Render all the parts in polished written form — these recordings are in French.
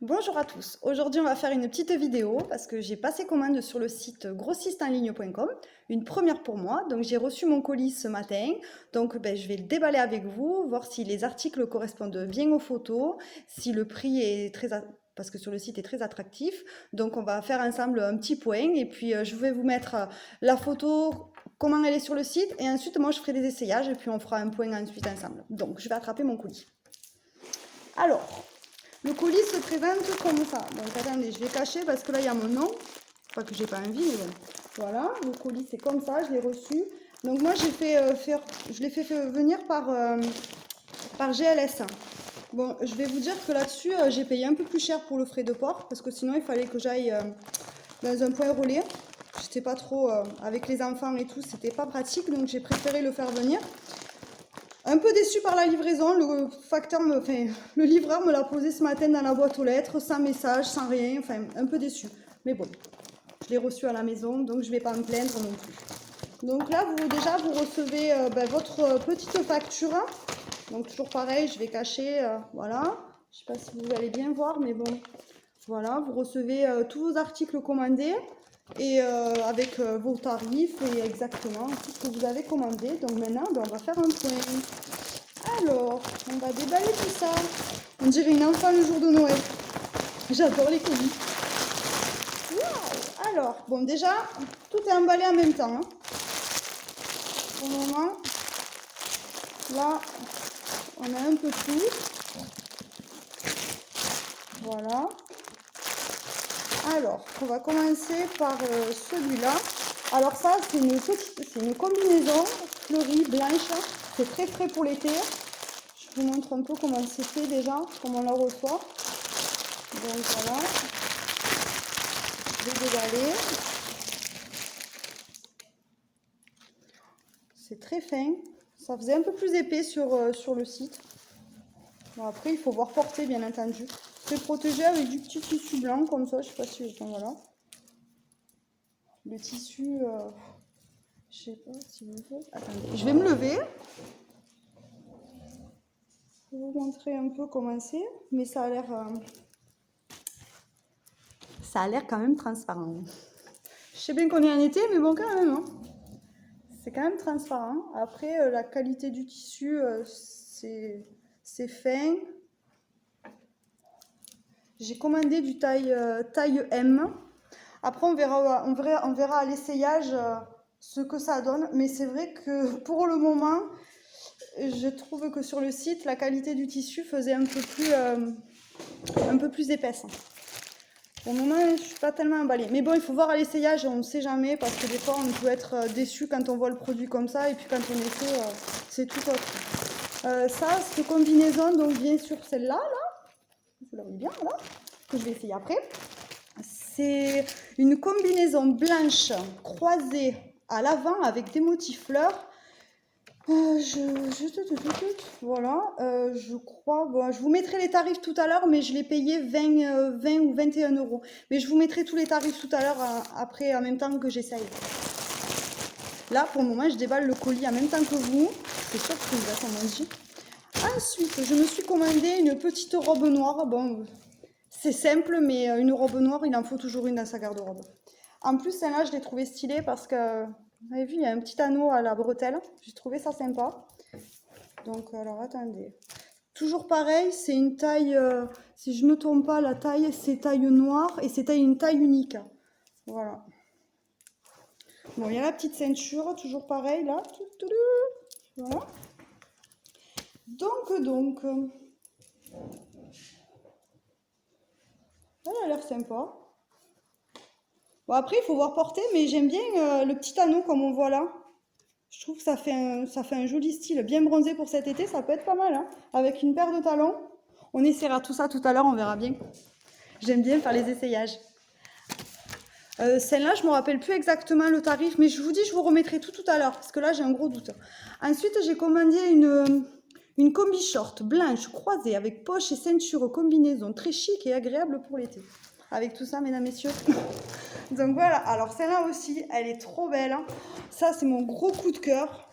Bonjour à tous, aujourd'hui on va faire une petite vidéo parce que j'ai passé commande sur le site grossistenligne.com, une première pour moi, donc j'ai reçu mon colis ce matin, donc je vais le déballer avec vous, voir si les articles correspondent bien aux photos, si le prix est parce que sur le site est très attractif, donc on va faire ensemble un petit point et puis je vais vous mettre la photo, comment elle est sur le site et ensuite moi je ferai des essayages et puis on fera un point ensuite ensemble. Donc je vais attraper mon colis. Alors, le colis se présente comme ça. Donc attendez, je vais cacher parce que là il y a mon nom. Pas que j'ai pas envie, mais bon. Voilà, le colis c'est comme ça, je l'ai reçu. Donc moi je l'ai fait venir par GLS. Bon, je vais vous dire que là-dessus j'ai payé un peu plus cher pour le frais de port parce que sinon il fallait que j'aille dans un point relais. J'étais pas trop avec les enfants et tout, c'était pas pratique donc j'ai préféré le faire venir. Un peu déçu par la livraison, le livreur me l'a posé ce matin dans la boîte aux lettres, sans message, sans rien, enfin un peu déçu. Mais bon, je l'ai reçu à la maison, donc je ne vais pas me plaindre non plus. Donc là, vous recevez votre petite facture. Donc toujours pareil, je vais cacher, voilà. Je ne sais pas si vous allez bien voir, mais bon, voilà, vous recevez tous vos articles commandés et avec vos tarifs et exactement tout ce que vous avez commandé. Donc maintenant, on va faire un point. Alors, on va déballer tout ça. On dirait une enfant le jour de Noël. J'adore les colis. Waouh! Alors, bon déjà, tout est emballé en même temps. Pour le moment, là, on a un peu tout. Voilà. Alors, on va commencer par celui-là. Alors ça, c'est une combinaison fleurie blanche. C'est très frais pour l'été. Je vous montre un peu comment c'est fait déjà, comment on la reçoit. Donc voilà. Je vais déballer. C'est très fin. Ça faisait un peu plus épais sur le site. Bon, après, il faut voir porter, bien entendu. C'est protégé avec du petit tissu blanc, comme ça. Je sais pas si... Enfin, voilà. Le tissu... je sais pas si vous voulez. Attendez, je vais me lever. Je vais vous montrer un peu comment c'est. Mais ça a l'air... ça a l'air quand même transparent. Je sais bien qu'on est en été, mais bon, quand même. Hein. C'est quand même transparent. Après, la qualité du tissu, c'est fin. J'ai commandé du taille M. Après, on verra à l'essayage ce que ça donne. Mais c'est vrai que pour le moment, je trouve que sur le site, la qualité du tissu faisait un peu plus épaisse. Pour le moment, je ne suis pas tellement emballée. Mais bon, il faut voir à l'essayage, on ne sait jamais, parce que des fois, on peut être déçu quand on voit le produit comme ça, et puis quand on essaie, c'est tout autre. Cette combinaison, donc bien sûr celle-là, là, vous la voyez bien, là, que je vais essayer après. C'est une combinaison blanche croisée à l'avant avec des motifs fleurs. Voilà, je crois, bon, je vous mettrai les tarifs tout à l'heure, mais je l'ai payé 20 ou 21 euros. Mais je vous mettrai tous les tarifs tout à l'heure, après, en même temps que j'essaye. Là, pour le moment, je déballe le colis en même temps que vous. C'est surprise, là, comme on dit. Ensuite, je me suis commandé une petite robe noire. Bon, c'est simple, mais une robe noire, il en faut toujours une dans sa garde-robe. En plus, celle-là, je l'ai trouvée stylée parce que, vous avez vu, il y a un petit anneau à la bretelle. J'ai trouvé ça sympa. Donc, alors, attendez. Toujours pareil, c'est une taille, si je ne me trompe pas, la taille, c'est taille noire et c'est une taille unique. Voilà. Bon, il y a la petite ceinture, toujours pareil, là. Voilà. Donc, elle a l'air sympa. Bon, après, il faut voir porter, mais j'aime bien le petit anneau comme on voit là. Je trouve que ça fait un joli style, bien bronzé pour cet été, ça peut être pas mal, hein. Avec une paire de talons. On essaiera tout ça tout à l'heure, on verra bien. J'aime bien faire les essayages. Celle-là, je ne me rappelle plus exactement le tarif, mais je vous dis, je vous remettrai tout à l'heure, parce que là, j'ai un gros doute. Ensuite, j'ai commandé une combi short blanche croisée avec poche et ceinture combinaison, très chic et agréable pour l'été. Avec tout ça, mesdames, messieurs. Donc voilà, alors celle-là aussi, elle est trop belle. Hein. Ça, c'est mon gros coup de cœur.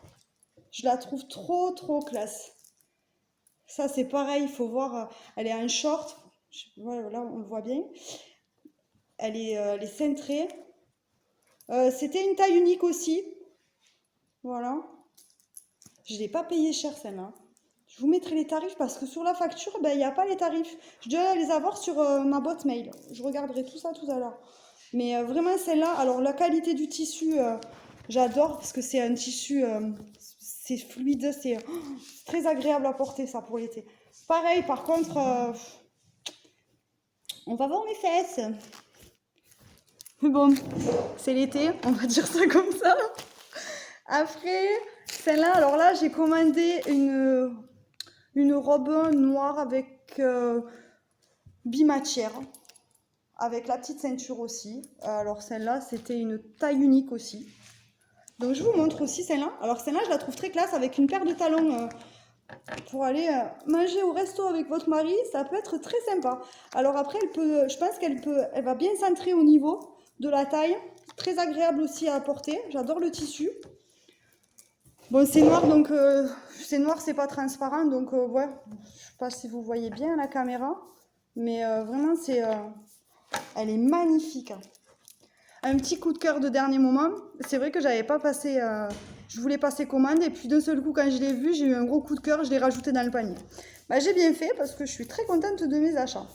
Je la trouve trop classe. Ça, c'est pareil, il faut voir, elle est en short. Voilà, là, on le voit bien. Elle est cintrée. C'était une taille unique aussi. Voilà. Je ne l'ai pas payé cher celle-là. Je vous mettrai les tarifs parce que sur la facture, ben, il n'y a pas les tarifs. Je dois les avoir sur ma boîte mail. Je regarderai tout ça tout à l'heure. Mais vraiment celle-là, alors la qualité du tissu, j'adore parce que c'est un tissu, c'est fluide, c'est très agréable à porter ça pour l'été. Pareil, par contre, on va voir mes fesses. Mais bon, c'est l'été, on va dire ça comme ça. Après, celle-là, alors là, j'ai commandé une robe noire avec bimatière, avec la petite ceinture aussi. Alors celle-là, c'était une taille unique aussi. Donc je vous montre aussi celle-là. Alors celle-là, je la trouve très classe avec une paire de talons pour aller manger au resto avec votre mari. Ça peut être très sympa. Alors après, je pense elle va bien centrer au niveau de la taille. Très agréable aussi à porter. J'adore le tissu. Bon, c'est noir, donc c'est noir, c'est pas transparent, donc ouais, je sais pas si vous voyez bien à la caméra, mais vraiment elle est magnifique. Un petit coup de cœur de dernier moment. C'est vrai que j'avais pas passé, je voulais passer commande et puis d'un seul coup quand je l'ai vu, j'ai eu un gros coup de cœur, je l'ai rajouté dans le panier. Bah, j'ai bien fait parce que je suis très contente de mes achats.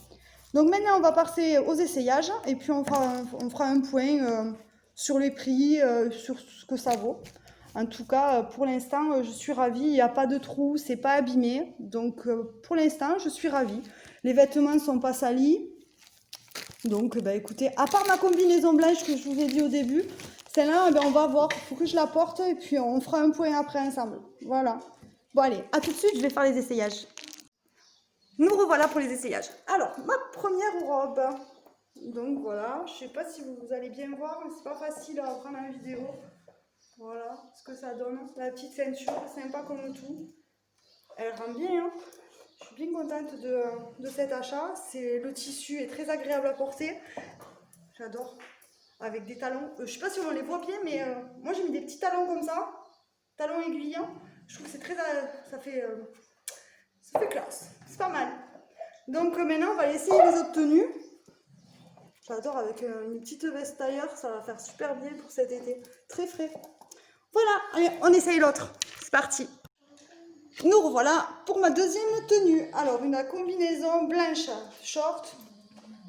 Donc maintenant on va passer aux essayages et puis on fera un point sur les prix, sur ce que ça vaut. En tout cas, pour l'instant, je suis ravie. Il n'y a pas de trou, c'est pas abîmé. Donc, pour l'instant, je suis ravie. Les vêtements ne sont pas salis. Donc, bah, écoutez, à part ma combinaison blanche que je vous ai dit au début, celle-là, on va voir. Il faut que je la porte et puis on fera un point après ensemble. Voilà. Bon, allez, à tout de suite, je vais faire les essayages. Nous revoilà pour les essayages. Alors, ma première robe. Donc, voilà. Je ne sais pas si vous allez bien voir, mais c'est pas facile à prendre en vidéo. Voilà ce que ça donne. La petite ceinture, sympa comme tout. Elle rend bien. Hein. Je suis bien contente de cet achat. Le tissu est très agréable à porter. J'adore. Avec des talons. Je ne sais pas si on les voit bien, mais moi j'ai mis des petits talons comme ça. Talons aiguillants. Je trouve que c'est très. Ça fait classe. C'est pas mal. Donc maintenant, on va essayer les autres tenues. J'adore avec une petite veste tailleur. Ça va faire super bien pour cet été. Très frais. Voilà, allez, on essaye l'autre. C'est parti. Nous revoilà pour ma deuxième tenue. Alors, une combinaison blanche, short.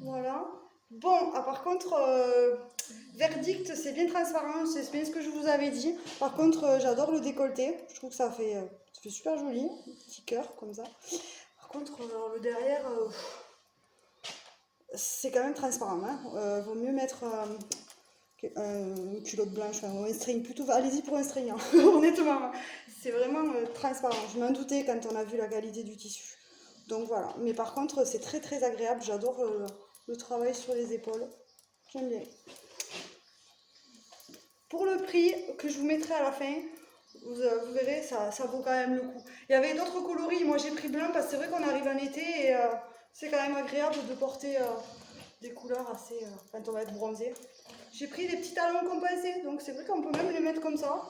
Voilà. Bon, par contre, verdict, c'est bien transparent. C'est bien ce que je vous avais dit. Par contre, j'adore le décolleté. Je trouve que ça fait super joli. Petit cœur, comme ça. Par contre, le derrière, c'est quand même transparent. Hein. Vaut mieux mettre une culotte blanche, un string, plutôt allez-y pour un string, hein. Honnêtement, c'est vraiment transparent. Je m'en doutais quand on a vu la qualité du tissu. Donc voilà, mais par contre c'est très très agréable, j'adore le travail sur les épaules, j'aime bien. Pour le prix que je vous mettrai à la fin, vous verrez, ça vaut quand même le coup. Il y avait d'autres coloris, moi j'ai pris blanc parce que c'est vrai qu'on arrive en été et c'est quand même agréable de porter des couleurs assez, quand on va être bronzé. J'ai pris des petits talons compensés, donc c'est vrai qu'on peut même les mettre comme ça.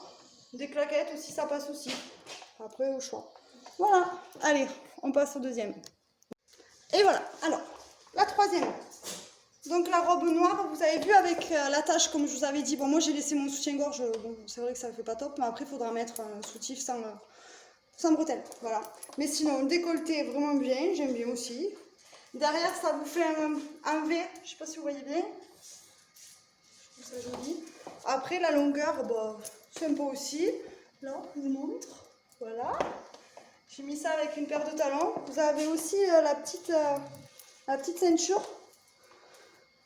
Des claquettes aussi, ça passe aussi. Après, au choix. Voilà, allez, on passe au deuxième. Et voilà, alors, la troisième. Donc la robe noire, vous avez vu avec l'attache, comme je vous avais dit. Bon, moi j'ai laissé mon soutien-gorge, bon, c'est vrai que ça ne fait pas top, mais après il faudra mettre un soutif sans bretelles. Voilà. Mais sinon, le décolleté est vraiment bien, j'aime bien aussi. Derrière, ça vous fait un V, je ne sais pas si vous voyez bien. Ça joli. Après la longueur, bah, sympa aussi. Là, je vous montre. Voilà. J'ai mis ça avec une paire de talons. Vous avez aussi la petite ceinture.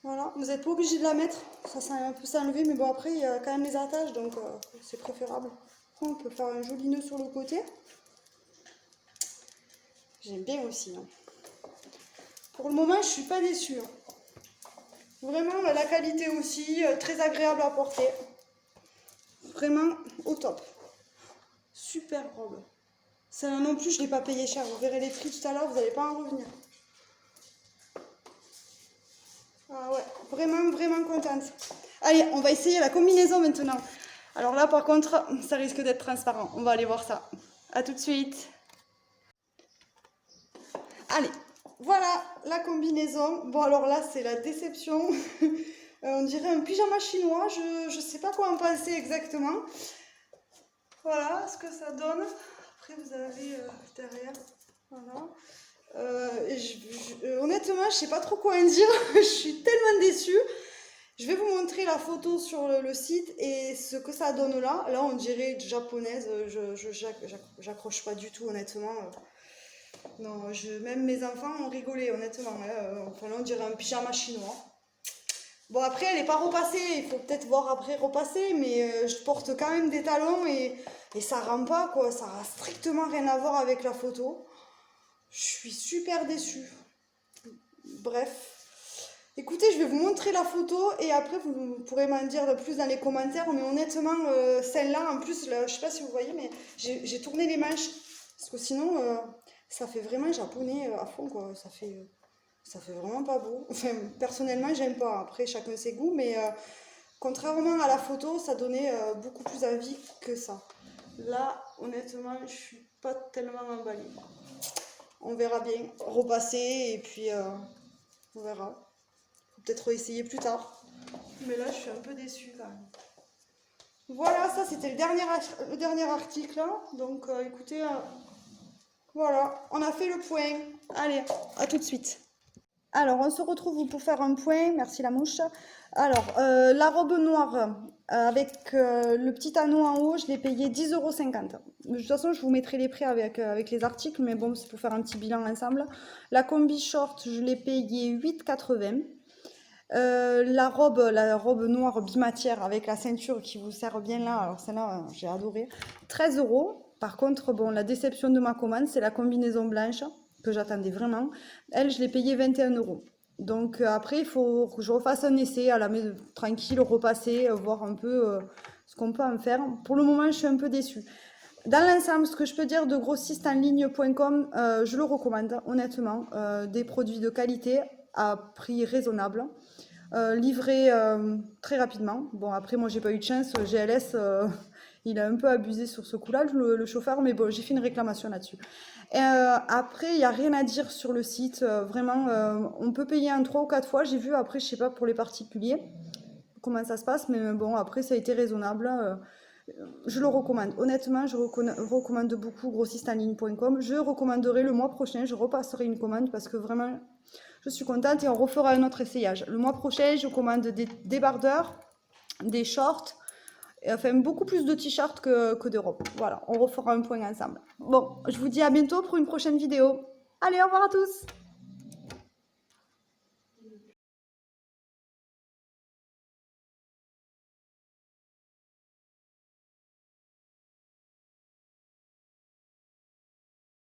Voilà. Vous n'êtes pas obligé de la mettre. Ça peut s'enlever, mais bon après il y a quand même les attaches, donc c'est préférable. On peut faire un joli nœud sur le côté. J'aime bien aussi. Hein. Pour le moment, je suis pas déçue. Hein. Vraiment, la qualité aussi, très agréable à porter. Vraiment au top. Super robe. Celle-là non plus, je ne l'ai pas payé cher. Vous verrez les prix tout à l'heure, vous n'allez pas en revenir. Ah ouais, vraiment, vraiment contente. Allez, on va essayer la combinaison maintenant. Alors là, par contre, ça risque d'être transparent. On va aller voir ça. À tout de suite. Allez, voilà la combinaison. Bon, alors là, c'est la déception. On dirait un pyjama chinois. Je sais pas quoi en penser exactement. Voilà ce que ça donne. Après, vous avez derrière. Voilà. Honnêtement, je sais pas trop quoi en dire. Je suis tellement déçue. Je vais vous montrer la photo sur le site et ce que ça donne là. Là, on dirait japonaise. J'accroche pas du tout, honnêtement. Non, même mes enfants ont rigolé, honnêtement. Hein. Enfin, là, on dirait un pyjama chinois. Bon, après, elle n'est pas repassée. Il faut peut-être voir après repasser. Mais je porte quand même des talons et ça rend pas, quoi. Ça a strictement rien à voir avec la photo. Je suis super déçue. Bref. Écoutez, je vais vous montrer la photo et après vous pourrez m'en dire plus dans les commentaires. Mais honnêtement, celle-là, en plus, là, je sais pas si vous voyez, mais j'ai tourné les manches. Parce que sinon, ça fait vraiment japonais à fond, quoi. Ça fait vraiment pas beau. Enfin, personnellement, j'aime pas. Après, chacun ses goûts, mais contrairement à la photo, ça donnait beaucoup plus envie que ça. Là, honnêtement, je suis pas tellement emballée. On verra bien. Repasser et puis on verra. Faut peut-être essayer plus tard. Mais là, je suis un peu déçue quand même. Voilà, ça c'était le dernier article. Hein. Donc écoutez, voilà, on a fait le point. Allez, à tout de suite. Alors, on se retrouve pour faire un point. Merci la mouche. Alors, la robe noire avec le petit anneau en haut, je l'ai payé 10,50 €. De toute façon, je vous mettrai les prix avec les articles, mais bon, c'est pour faire un petit bilan ensemble. La combi short, je l'ai payé 8,80 €. La robe noire bimatière avec la ceinture qui vous sert bien là, alors celle-là, j'ai adoré. 13 €. Par contre, bon, la déception de ma commande, c'est la combinaison blanche que j'attendais vraiment. Elle, je l'ai payée 21 €. Donc après, il faut que je refasse un essai à la maison, tranquille, repasser, voir un peu ce qu'on peut en faire. Pour le moment, je suis un peu déçue. Dans l'ensemble, ce que je peux dire de grossistenligne.com, je le recommande, honnêtement. Des produits de qualité à prix raisonnable. Livré très rapidement. Bon, après, moi, j'ai pas eu de chance. GLS, il a un peu abusé sur ce coup-là, le chauffeur, mais bon, j'ai fait une réclamation là-dessus. Après, il n'y a rien à dire sur le site. Vraiment, on peut payer en 3 ou 4 fois. J'ai vu, après, je sais pas pour les particuliers comment ça se passe, mais bon, après, ça a été raisonnable. Je le recommande. Honnêtement, je recommande beaucoup grossistenligne.com. Je recommanderai le mois prochain. Je repasserai une commande parce que vraiment, je suis contente et on refera un autre essayage. Le mois prochain, je commande des débardeurs, des shorts, et enfin beaucoup plus de t-shirts que de robes. Voilà, on refera un point ensemble. Bon, je vous dis à bientôt pour une prochaine vidéo. Allez, au revoir à tous!